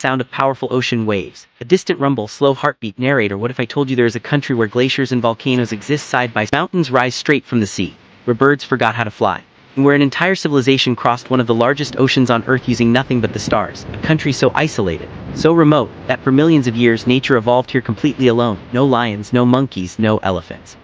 sound of powerful ocean waves, a distant rumble, slow heartbeat. Narrator: what if I told you there is a country where glaciers and volcanoes exist side by side? Mountains rise straight from the sea, where birds forgot how to fly, and where an entire civilization crossed one of the largest oceans on Earth using nothing but the stars. A country so isolated, so remote, that for millions of years nature evolved here completely alone. No lions, no monkeys, no elephants.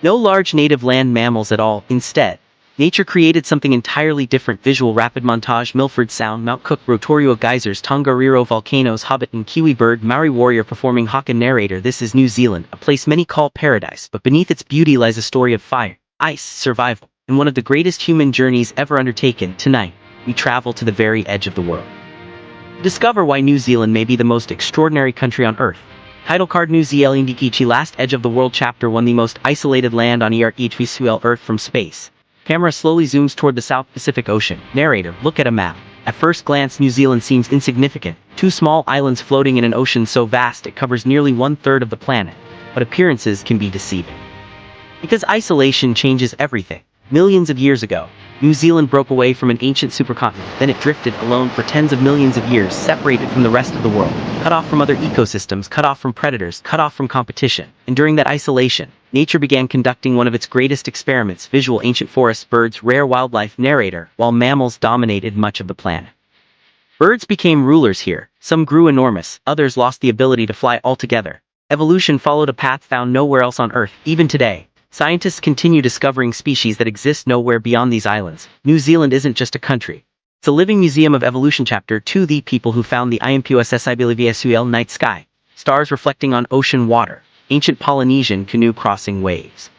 No large native land mammals at all. Instead, nature created something entirely different. Visual rapid montage: Milford Sound, Mount Cook, Rotorua geysers, Tongariro volcanoes, Hobbit and Kiwi bird, Maori warrior performing haka. Narrator: this is New Zealand, a place many call paradise, but beneath its beauty lies a story of fire, ice, survival, and one of the greatest human journeys ever undertaken. Tonight, we travel to the very edge of the world. Discover why New Zealand may be the most extraordinary country on Earth. Title card: New Zealand Ikichi, last edge of the world. Chapter 1: the most isolated land on Aoraki, Earth from space. Camera slowly zooms toward the South Pacific Ocean. Narrator: look at a map. At first glance, New Zealand seems insignificant. Two small islands floating in an ocean so vast it covers nearly 1/3 of the planet. But appearances can be deceiving. Because isolation changes everything. Millions of years ago, New Zealand broke away from an ancient supercontinent. Then it drifted alone for tens of millions of years, separated from the rest of the world, cut off from other ecosystems, cut off from predators, cut off from competition. And during that isolation, nature began conducting one of its greatest experiments. Visual: ancient forests, birds, rare wildlife. Narrator: while mammals dominated much of the planet, birds became rulers here. Some grew enormous, others lost the ability to fly altogether. Evolution followed a path found nowhere else on Earth. Even today, scientists continue discovering species that exist nowhere beyond these islands. New Zealand isn't just a country. It's a living museum of evolution. Chapter 2: the people who found the IMPOSSIBLVSUL night sky. Stars reflecting on ocean water. Ancient Polynesian canoe crossing waves.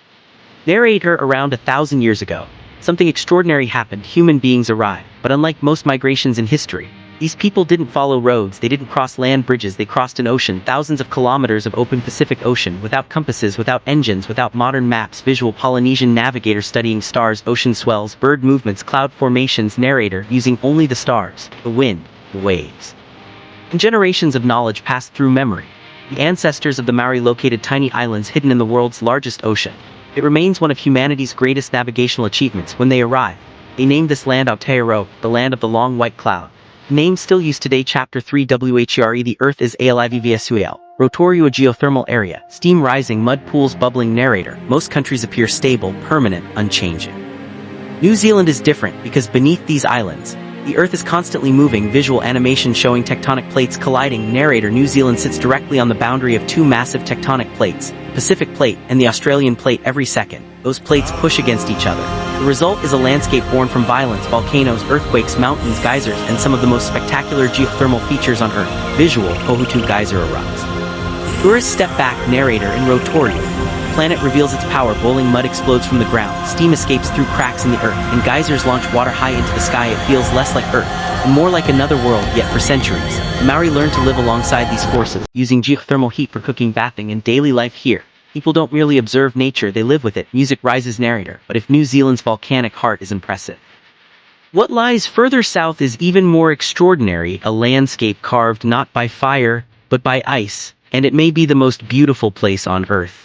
Narrator: around 1,000 years ago, something extraordinary happened. Human beings arrived. But unlike most migrations in history, these people didn't follow roads, they didn't cross land bridges, they crossed an ocean, thousands of kilometers of open Pacific Ocean, without compasses, without engines, without modern maps. Visual: Polynesian navigator studying stars, ocean swells, bird movements, cloud formations. Narrator: using only the stars, the wind, the waves. And generations of knowledge passed through memory. The ancestors of the Maori located tiny islands hidden in the world's largest ocean. It remains one of humanity's greatest navigational achievements. When they arrived, they named this land Aotearoa, the land of the long white cloud. Name still used today. Chapter 3: WHERE the Earth is ALIVVSUL. Rotorua geothermal area. Steam rising, mud pools bubbling. Narrator: most countries appear stable, permanent, unchanging. New Zealand is different because beneath these islands, the Earth is constantly moving. Visual animation showing tectonic plates colliding. Narrator: New Zealand sits directly on the boundary of two massive tectonic plates, Pacific Plate and the Australian Plate. Every second, those plates push against each other. The result is a landscape born from violence: volcanoes, earthquakes, mountains, geysers, and some of the most spectacular geothermal features on Earth. Visual: Pohutu geyser erupts. Tourists step back. Narrator: in Rotorua, the planet reveals its power. Boiling mud explodes from the ground, steam escapes through cracks in the earth, and geysers launch water high into the sky. It feels less like Earth, and more like another world. Yet for centuries, the Maori learned to live alongside these forces, using geothermal heat for cooking, bathing, and daily life here. People don't merely observe nature, they live with it. Music rises. Narrator: but if New Zealand's volcanic heart is impressive, what lies further south is even more extraordinary. A landscape carved not by fire, but by ice, and it may be the most beautiful place on Earth.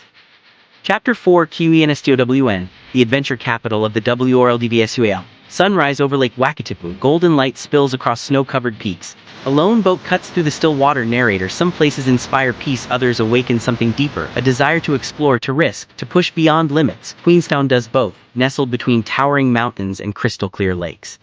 Chapter 4: Queenstown, the adventure capital of the WRLDVSUL. Sunrise over Lake Wakatipu, golden light spills across snow-covered peaks. A lone boat cuts through the still water. Narrator: some places inspire peace, others awaken something deeper, a desire to explore, to risk, to push beyond limits. Queenstown does both, nestled between towering mountains and crystal-clear lakes.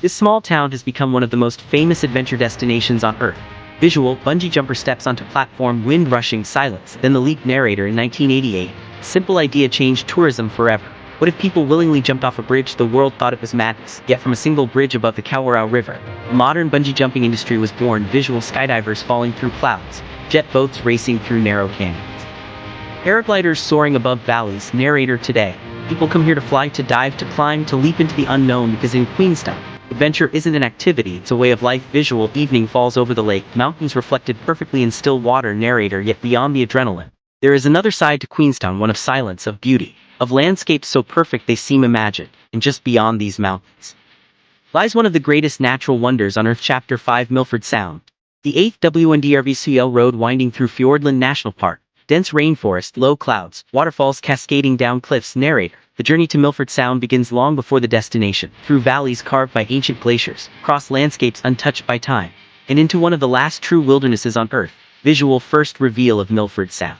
This small town has become one of the most famous adventure destinations on Earth. Visual: bungee jumper steps onto platform, wind rushing, silence, then the leap. Narrator: in 1988, a simple idea changed tourism forever. What if people willingly jumped off a bridge? The world thought it was madness. Yet from a single bridge above the Kawarau River, a modern bungee jumping industry was born. Visual: skydivers falling through clouds, jet boats racing through narrow canyons, paragliders soaring above valleys. Narrator: today, people come here to fly, to dive, to climb, to leap into the unknown, because in Queenstown, adventure isn't an activity, it's a way of life. Visual: evening falls over the lake, mountains reflected perfectly in still water. Narrator: yet beyond the adrenaline, there is another side to Queenstown, one of silence, of beauty, of landscapes so perfect they seem imagined. And just beyond these mountains lies one of the greatest natural wonders on Earth. Chapter 5: Milford Sound, the 8th WNDRVCL road winding through Fiordland National Park. Dense rainforest, low clouds, waterfalls cascading down cliffs. Narrator: the journey to Milford Sound begins long before the destination, through valleys carved by ancient glaciers, across landscapes untouched by time, and into one of the last true wildernesses on Earth. Visual first reveal of Milford Sound.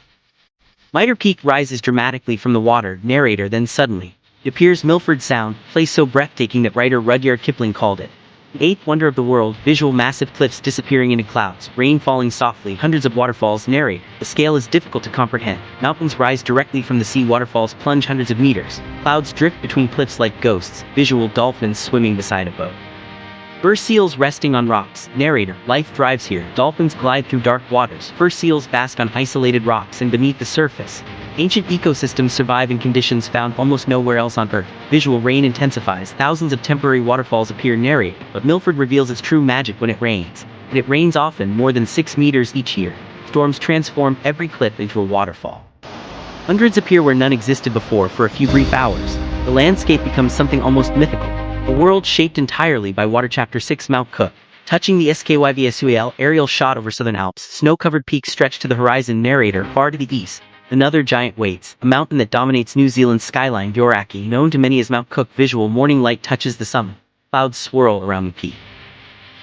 Mitre Peak rises dramatically from the water, narrator, then suddenly it appears Milford Sound, place so breathtaking that writer Rudyard Kipling called it the eighth wonder of the world. Visual massive cliffs disappearing into clouds, rain falling softly, hundreds of waterfalls. Narrate, the scale is difficult to comprehend. Mountains rise directly from the sea, waterfalls plunge hundreds of meters. Clouds drift between cliffs like ghosts. Visual dolphins swimming beside a boat. Fur seals resting on rocks. Narrator, life thrives here. Dolphins glide through dark waters. Fur seals bask on isolated rocks and beneath the surface. Ancient ecosystems survive in conditions found almost nowhere else on Earth. Visual rain intensifies. Thousands of temporary waterfalls appear. Narrator, but Milford reveals its true magic when it rains. And it rains often, more than 6 meters each year. Storms transform every cliff into a waterfall. Hundreds appear where none existed before. For a few brief hours, the landscape becomes something almost mythical. A world shaped entirely by water. Chapter 6. Mount Cook. Touching the Skyvsul, aerial shot over southern Alps. Snow-covered peaks stretch to the horizon. Narrator, far to the east, another giant waits, a mountain that dominates New Zealand's skyline. Aoraki, known to many as Mount Cook. Visual, morning light touches the summit. Clouds swirl around the peak.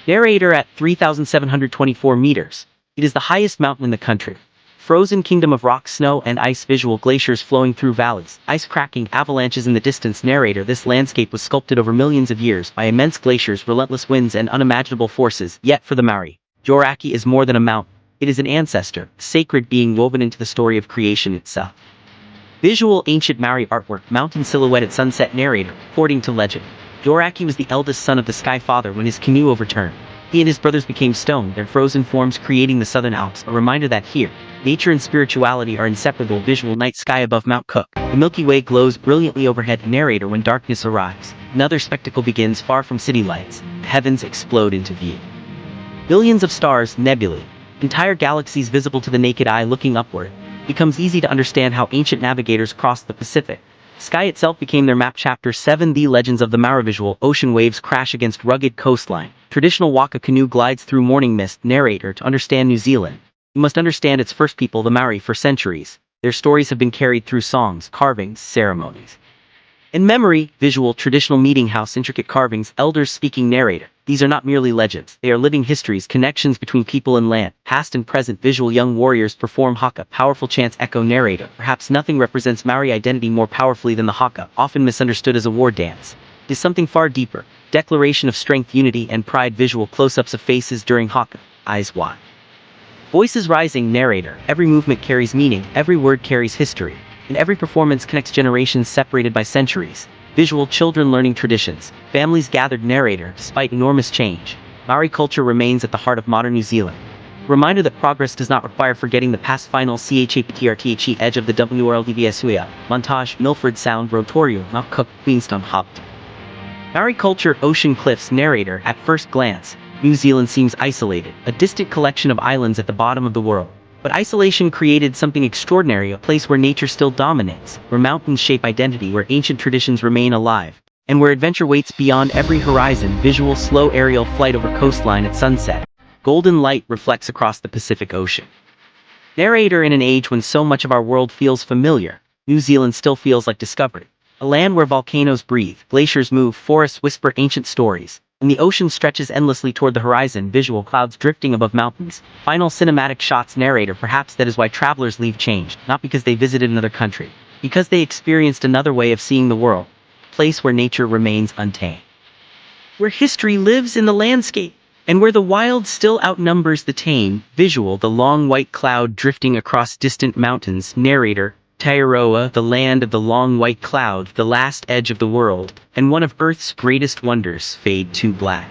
Narrator, at 3,724 meters. It is the highest mountain in the country. Frozen kingdom of rock, snow, and ice. Visual, glaciers flowing through valleys, ice cracking, avalanches in the distance. Narrator, this landscape was sculpted over millions of years by immense glaciers, relentless winds, and unimaginable forces. Yet for the Māori, Aoraki is more than a mountain. It is an ancestor, a sacred being woven into the story of creation itself. Visual, ancient Māori artwork, mountain silhouette at sunset. Narrator, according to legend, Aoraki was the eldest son of the Sky Father when his canoe overturned. He and his brothers became stone, their frozen forms creating the southern Alps, a reminder that here, nature and spirituality are inseparable. Visual, night sky above Mount Cook. The Milky Way glows brilliantly overhead. Narrator, when darkness arrives, another spectacle begins. Far from city lights, the heavens explode into view. Billions of stars, nebulae, entire galaxies visible to the naked eye. Looking upward, it becomes easy to understand how ancient navigators crossed the Pacific. Sky itself became their map. Chapter 7. The legends of the Māori. Visual, ocean waves crash against rugged coastline. Traditional waka canoe glides through morning mist. Narrator, to understand New Zealand, you must understand its first people, the Māori. For centuries, their stories have been carried through songs, carvings, ceremonies, and memory. Visual, traditional meeting house, intricate carvings, elders speaking. Narrator, these are not merely legends, they are living histories, connections between people and land, past and present. Visual, young warriors perform haka, powerful chants echo. Narrator, perhaps nothing represents Māori identity more powerfully than the haka, often misunderstood as a war dance. It is something far deeper, declaration of strength, unity, and pride. Visual, close-ups of faces during haka, eyes wide, voices rising. Narrator, every movement carries meaning, every word carries history, and every performance connects generations separated by centuries. Visual, children learning traditions, families gathered. Narrator, despite enormous change, Māori culture remains at the heart of modern New Zealand. Reminder that progress does not require forgetting the past. Final CHAPTRTHE edge of the WRLDVSUA. Montage, Milford Sound, Rotorua, Mount Cook, Queenstown. Hopped. Māori culture, ocean cliffs. Narrator, at first glance, New Zealand seems isolated, a distant collection of islands at the bottom of the world. But isolation created something extraordinary, a place where nature still dominates, where mountains shape identity, where ancient traditions remain alive, and where adventure waits beyond every horizon. Visual, slow aerial flight over coastline at sunset. Golden light reflects across the Pacific Ocean. Narrator, in an age when so much of our world feels familiar, New Zealand still feels like discovery. A land where volcanoes breathe, glaciers move, forests whisper ancient stories, and the ocean stretches endlessly toward the horizon. Visual, clouds drifting above mountains. Final cinematic shots. Narrator, perhaps that is why travelers leave changed, not because they visited another country, because they experienced another way of seeing the world, a place where nature remains untamed, where history lives in the landscape, and where the wild still outnumbers the tame. Visual, the long white cloud drifting across distant mountains. Narrator, Tongariro, the land of the long white cloud, the last edge of the world, and one of Earth's greatest wonders, fade to black.